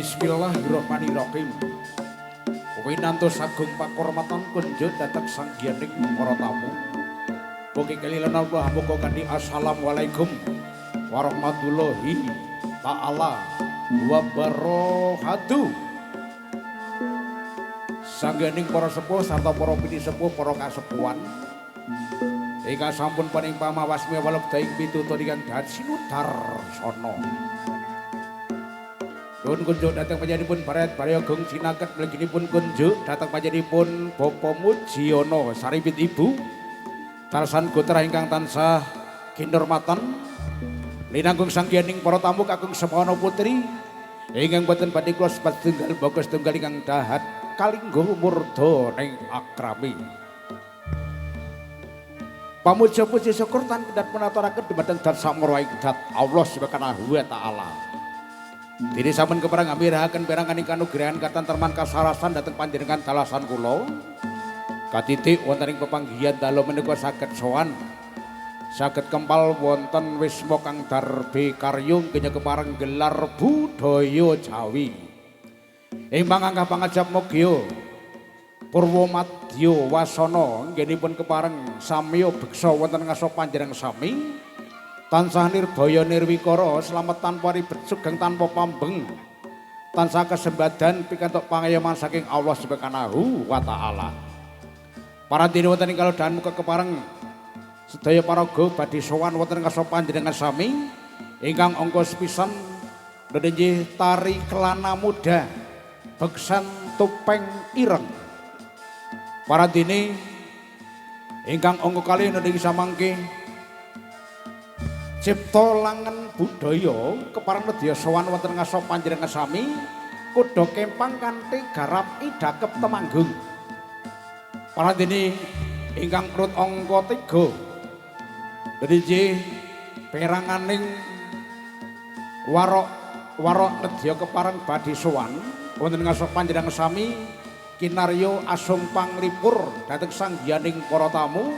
Bismillahirrahmanirrahim. Winantos agung pakurmatan kunjuk datang sanggianing para tamu. Mugi kalilan Allah muga kanthi assalamualaikum warahmatullahi taala wabarakatuh. Sanggianing para sepuh sarta para pini sepuh para kasepuhan. Ika sampun paring pamawasmi walek daing pitutur ingkang dasinudar sono. Pun kunjuk datang panjenenganipun Barat Barayagong sinaket mliginipun kunjuk datang panjenenganipun Bapa Mujiono saripit Ibu Tarsan Gotra ingkang tansah kinurmatan linanggung sanggianing para tamu kakung semono putri ingkang boten badhe kula sebat tunggal bagus tunggal ingkang dahat kalinggo murda ning akrami. Pamuja puji syukur tan kedat menaturaken dumateng dat samura dat Allah Subhanahu wa taala. Diri sampun kepareng ngambirahaken perangan ingkang nugrahan katenteman kasarasan dhateng panjenengan dalasan kula. Katitik wonten ing pepanggihan dalu menika saged sowan. Saged kempal wonten wisma kang darbe karyung kenya kepareng gelar budaya Jawi. Ing pangangkah pangajap mogya Purwomadya Wasana nggenipun kepareng samya beksa wonten ngaso panjenengan sami. Tansah nirbaya nirwikara slamet tanpa ribet sugeng tanpa pambeng tansah kesembadan pikantuk pangayoman saking Allah Subhanahu wa taala. Para dene wonten ing kalodhan muga kepareng sedaya paraga badhe sowan wonten ngarsa panjenengan sami ingkang angka sepisan nggih tari kelana muda beksan topeng ireng. Para dene ingkang angka kalih nggih samangke Cipta langen budaya kepareng nedya sowan wonten ngarsa panjenengan sami kuda kempang kanthi garap idakep temanggung. Para dene ingkang urut angka 3 nggih peranganing warok nedya kepareng badhe sowan wonten ngarsa panjenengan sami kinarya asung panglipur dhateng sanggianing para tamu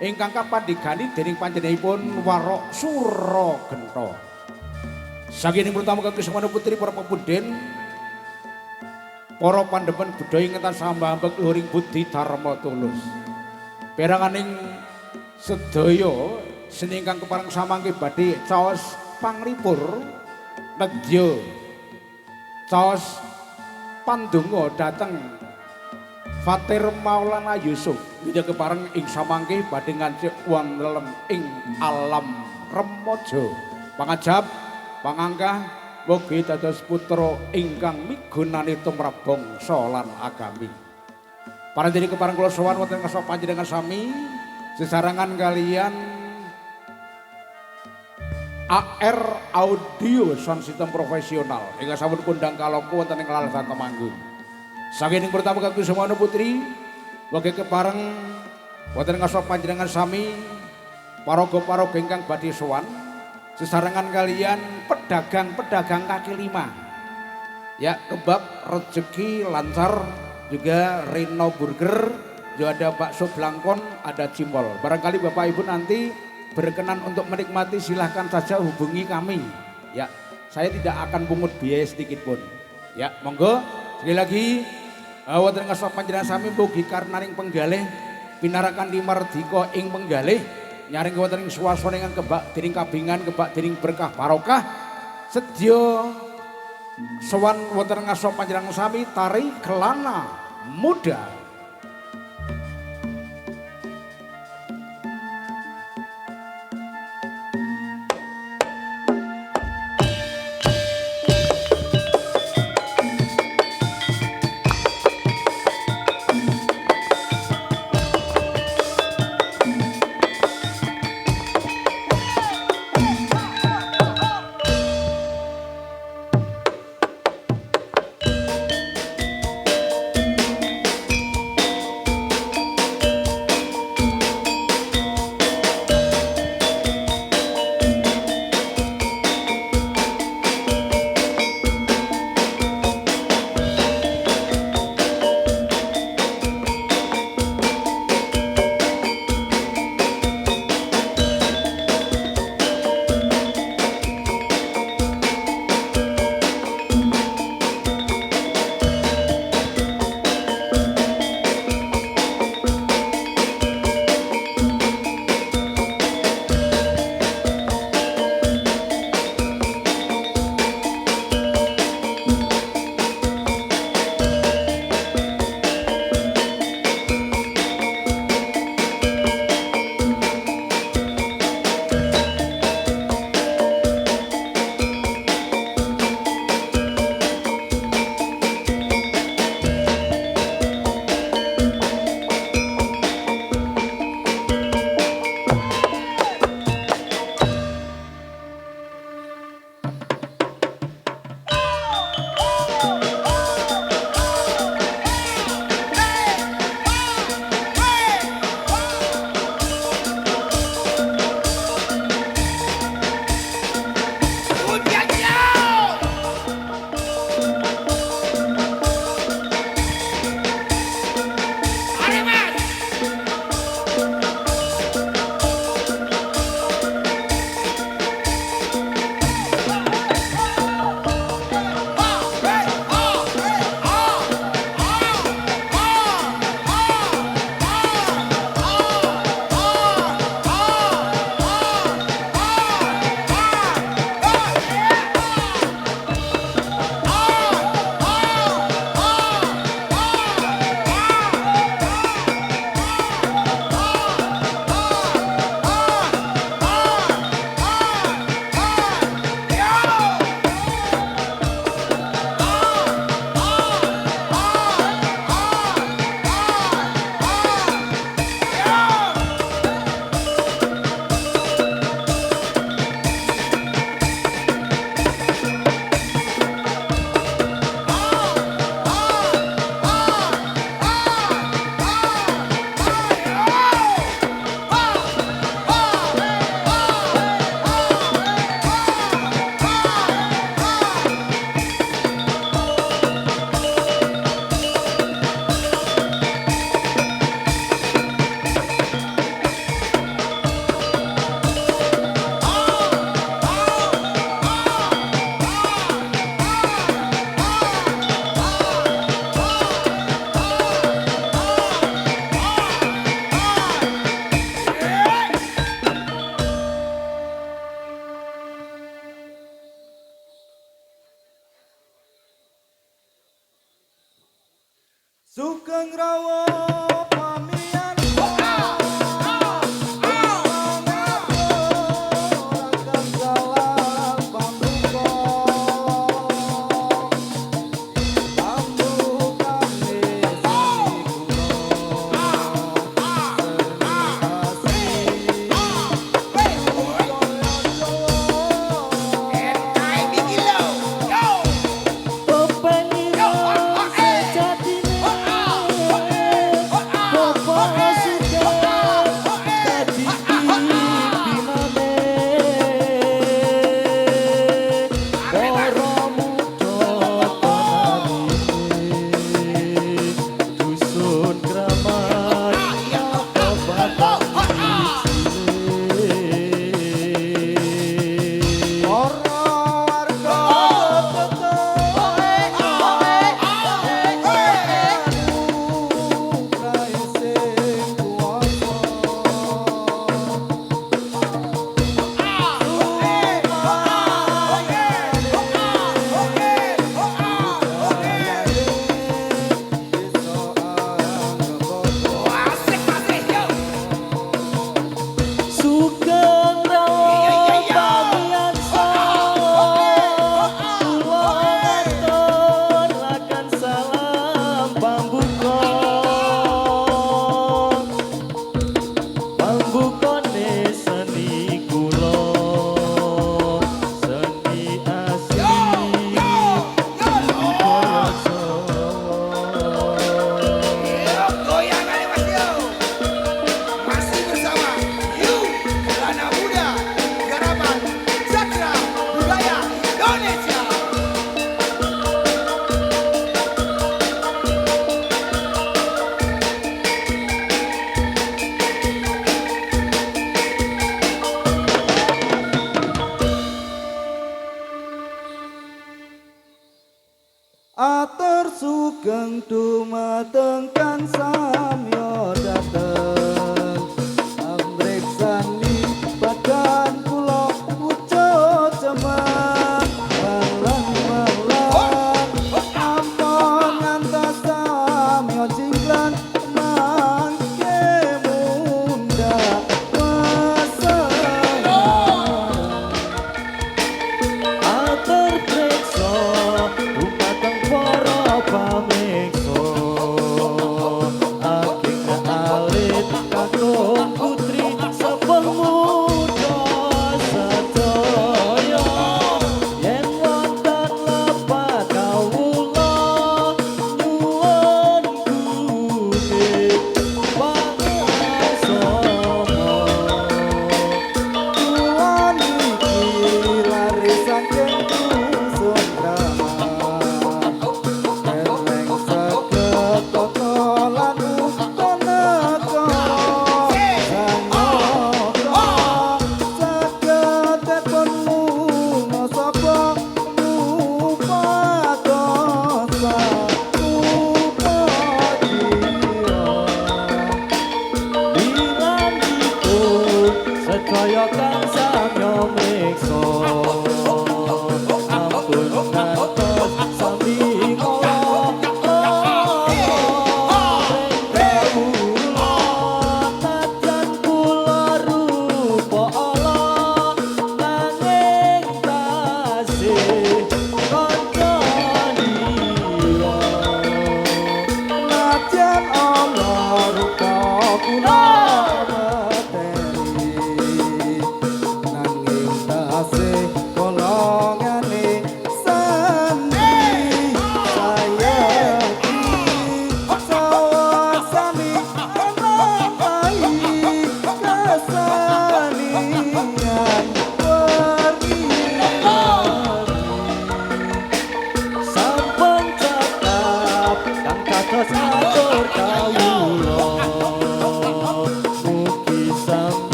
ingkang kapandigani dening panjenenganipun Warok Suragenta. Saking pertama kang kesemana putri para pepunden para pandhemen budaya ingkang sambambek luhuring budi dharma tulus. Peranganing sedaya seni ingkang kepareng samangke badhe caos panglipur nedya caos pandonga dhateng Fatir Maulana Yusuf inggih kepareng ing samangke badhe ngancik wonten ing alam remaja. Pangajap pangangkah mugi dados putra ingkang migunani tumrap bangsa lan agami. Para dene kepareng kula sowan wonten ngarsa panjenengan sami sesarengan kalian AR Audio Sound System Profesional ingkang sampun kondang kalongku wonten ing lalasan Temanggung. Saking pertama kang semono putri wage kepareng wonten ngarsa panjenengan sami paraga-paraga ingkang badhe sowan sesarengan kalian pedagang-pedagang kaki lima. Ya, kebab rezeki lancar juga Rino Burger, juga ada bakso Blangkon, ada cimbol. Barangkali Bapak Ibu nanti berkenan untuk menikmati silahkan saja hubungi kami. Ya, saya tidak akan pungut biaya sedikit pun. Ya, monggo sekali lagi wonten ngarsa panjenengan sami mugi karnaning penggalih pinarakan dimardika ing penggalih nyaring wonten ing swasana ingkang kebak dening kabingan kebak dening berkah barokah sedya sowan wonten ngarsa panjenengan sami tari kelana muda.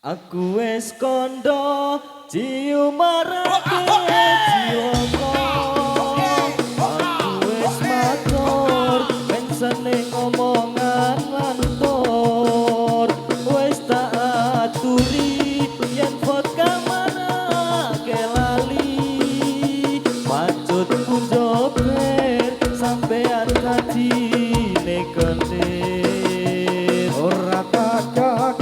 Aku wis kondo cium marake jiwoko. Aku wis matur ben seneng omongan lantur. Wis tak aturi yen vodka marake lali. Macut punjober sampean kadine kendir. Ora kagak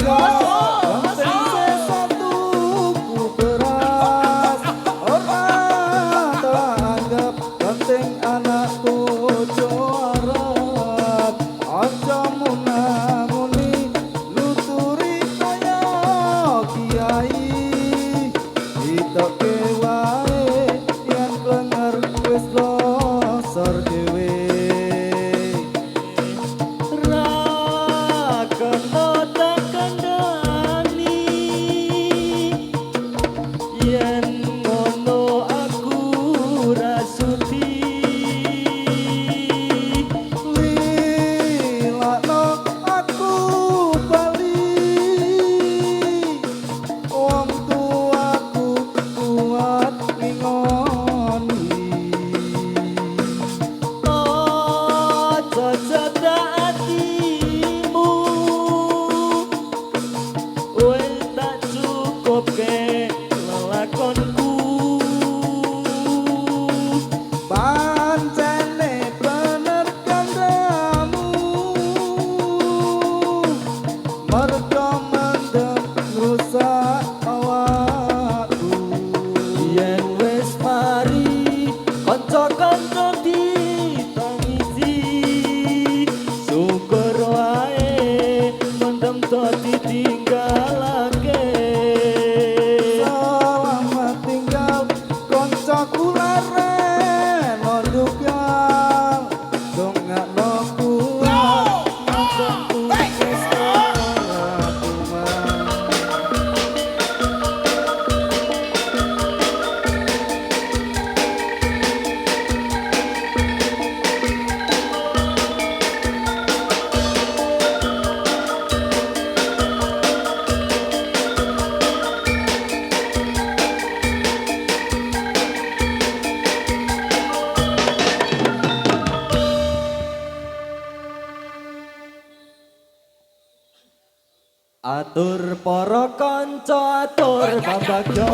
Atur para kanca atur pambagya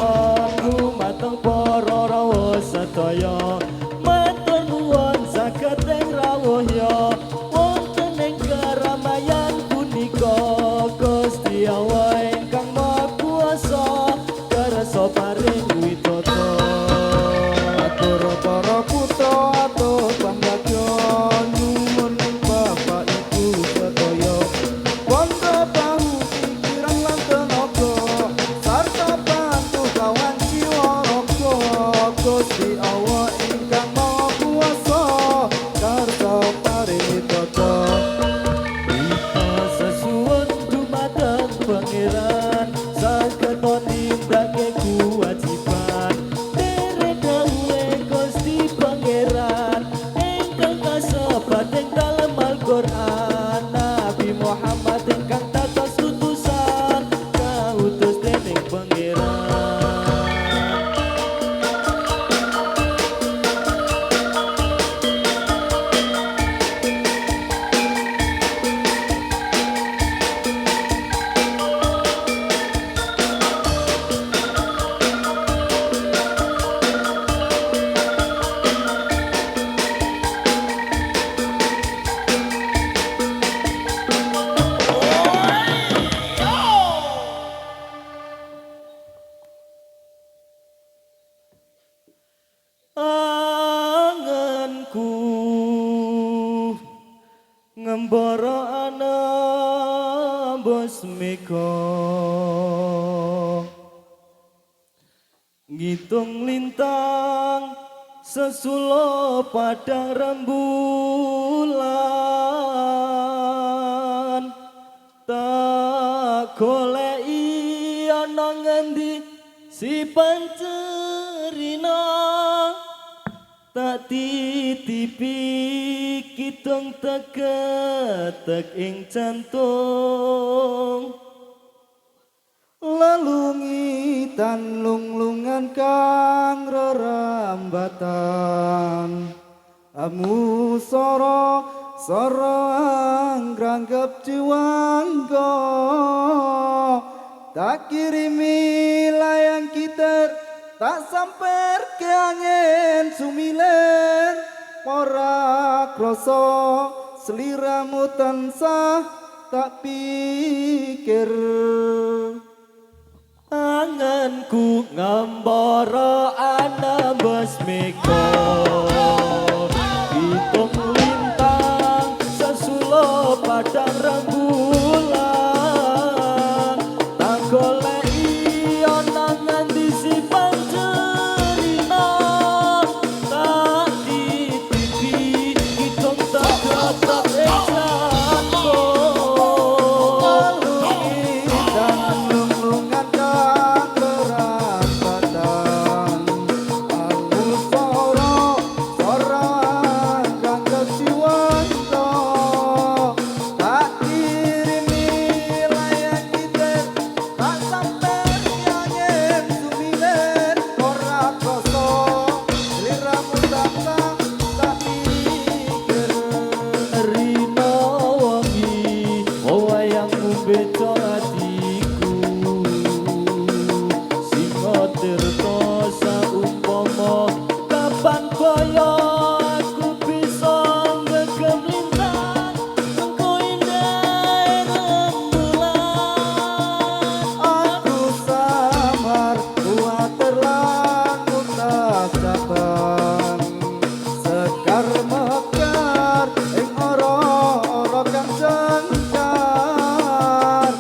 lumateng para rawuh sedaya matur nuwun saged ing rawuh ya wonten ing keramaian punika Gusti Allah ingkang Maha Kuwasa kersa paring widodara. atur para putra atur pambagya nyuwun ing Bapak Ibu sedaya bondo bahu pikiran lan tenaga sarta bantu kawan jiwa raga Gusti Allah ingkang Maha Kuwasa kersa paring widodara. Kita sesuwun dumateng pangeran saged nindakake kewajiban derek dawuhe Gusti Pangeran ingkang kasebat ing dalem Al-Qur'an Nabi Muhammad ingkang tatos utusan kautus dening Pangeran. Angenku ngembara ana bosmeka ngitung lintang sesulo padang rembulan tak goleki ana ngendi si pancerina tak titipi kidung tegetek ing jantung. lelungitan lunglungan kang rerambatan amu soro angranggep jiwanggo tak kirimi layang kita tak samper ke angin sumilen ora kroso seliramu tansah tak pikir anganku ngambara ana besmiko hitung lintang sesulo padang rembulan tak goleki ana nganti si pancerina tak titipi hitung tak tetap esako dan lunglungan kang rerambatan amu soro angranggep jiwanggo tak kirimi layang kita tak sampai angin sumilen ora kroso liramu tansah tak pikir Rina wangi wayangmu beco hatiku Singa tirta saumpama kapan kaya aku bisa ngegem lintang engko indah rembulan aku samar kuatir langut tak cabang sekar mekar ing ora kang jengkar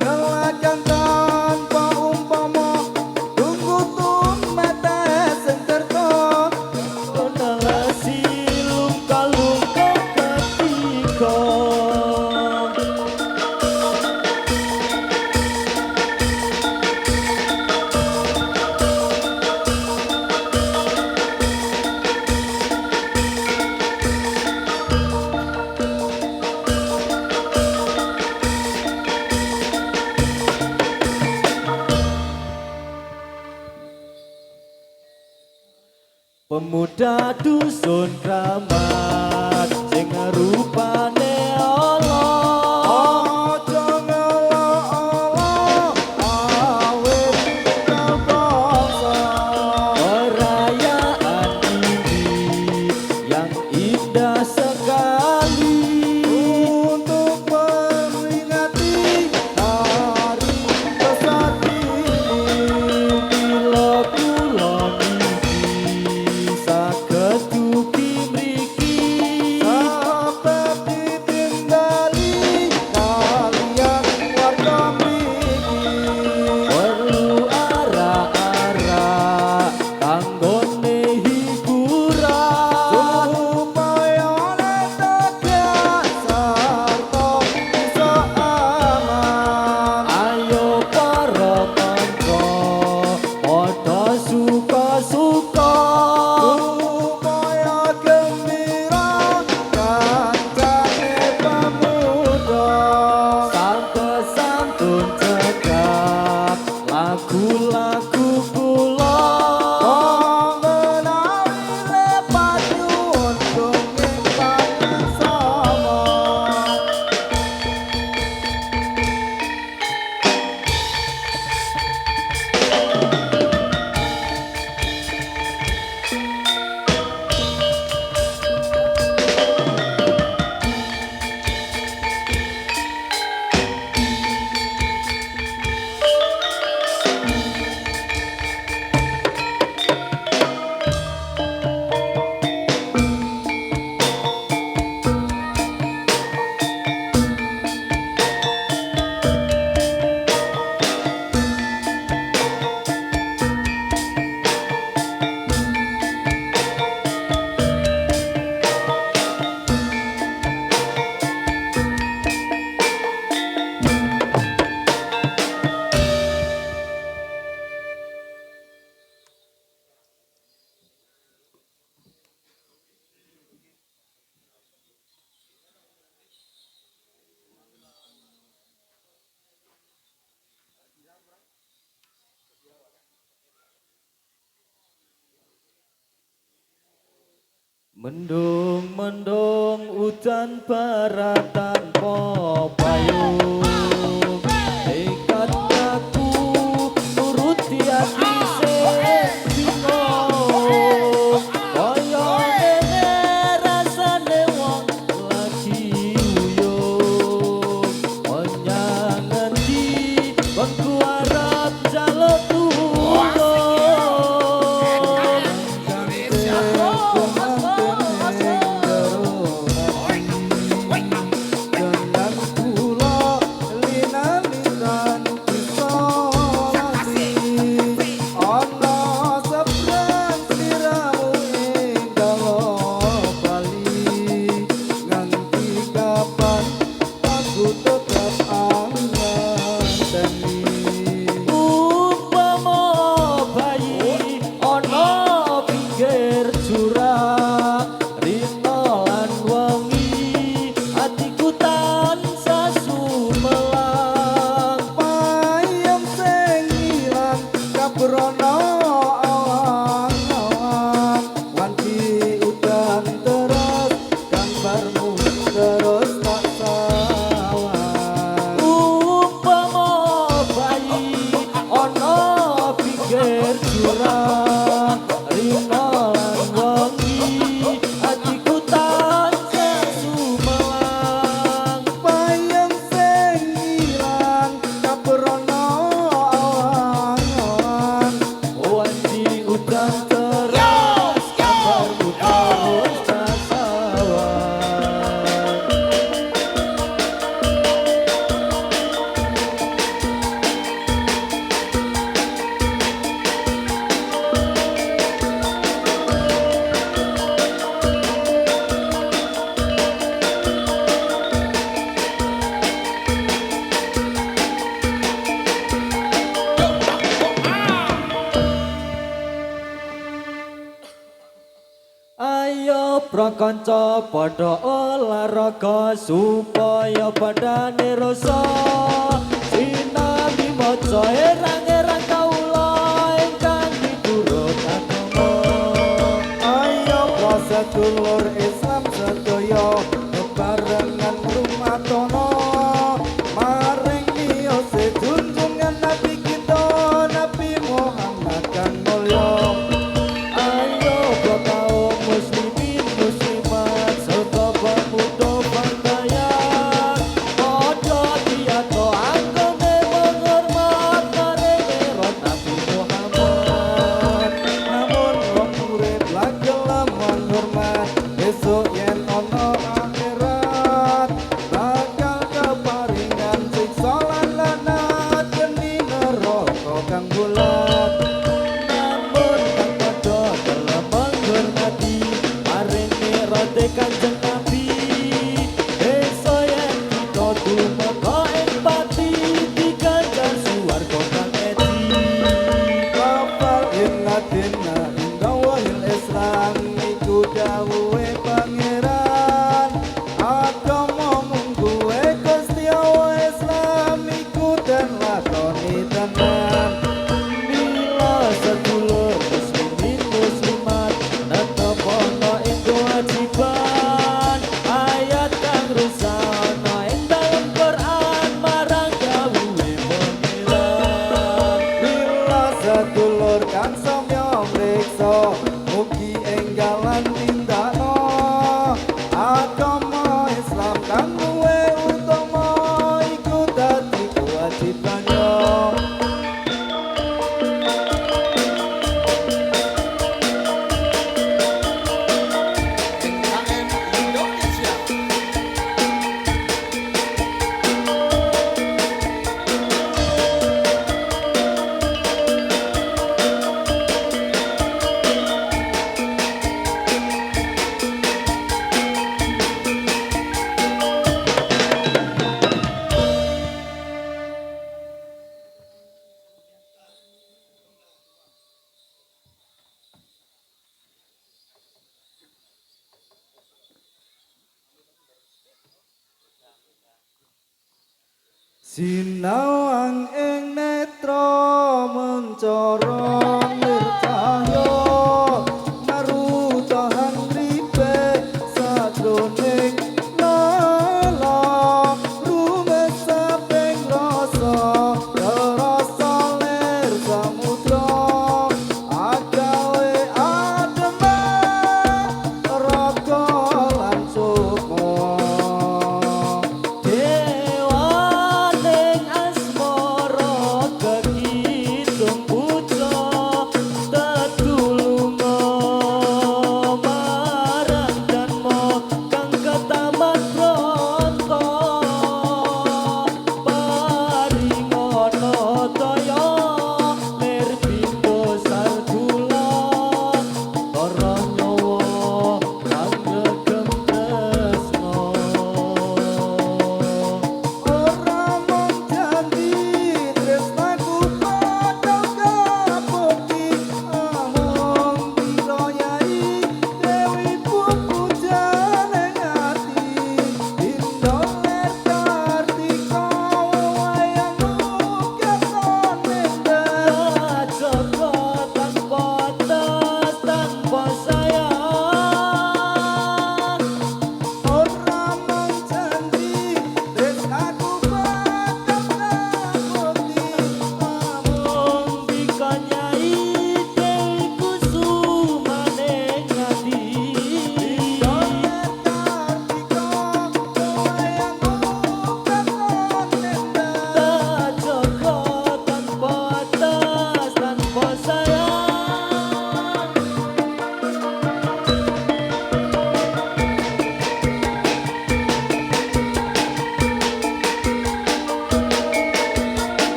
ngelakan tanpa umpama tunggu tumetes sing terto Kenala silum kalung ketika pemuda dusun kramat sing rupane ala aja ngelo-elo awit kang bangsa perayaan ini yang indah sekali untuk memperingati hari besar ini bila kula niki saged dugi mriki Mendung-mendung udan barat tanpa payung, tekad aku nuruti hati sing bingung. Kaya ngene rasane wong lagi uyung, menyang ngendi kon ku arep njaluk tulung. Ayo prakanca padha olahraga supaya badane rasa sinambi maca erang-erang kaula ingkang miturut agama. Ayo proses dulur Islam sedaya bebarengan rumatono maring miyose junjungan Nabi kita Nabi Muhammad kan mulya. Ayo kaum muslimin muslimat serta pemuda pantayan padha diato anggone menghormat maring erot Nabi Muhammad. Namun wong urip lagi lamun hormat besok yen ana akhirat bakal keparingan siksa lan lanat geni neraka kang bulat. Namun kang padha gelem menghormati maring erote Kanjeng Nabi. Desa yen kita dumeka ing pati diganjar suwarga kang edi. Lafal inna dina inda wahil Islam iku dawuhe pangeran. Agama mungguhe Gusti Allah Islam iku den lakoni tenan. Bila sedulur muslimin muslimat netep ana ing kewajiban ayat kang rusak ana ing dalam Quran marang dawuhe pangeran. Bila sedulur kang samya mriksa mugi enggalan tindakno agama Islam kang luwih utama iku dadi kewajibannya. Sinawang ing netra mencorong nircahya maruta hangripe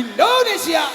Indonesia.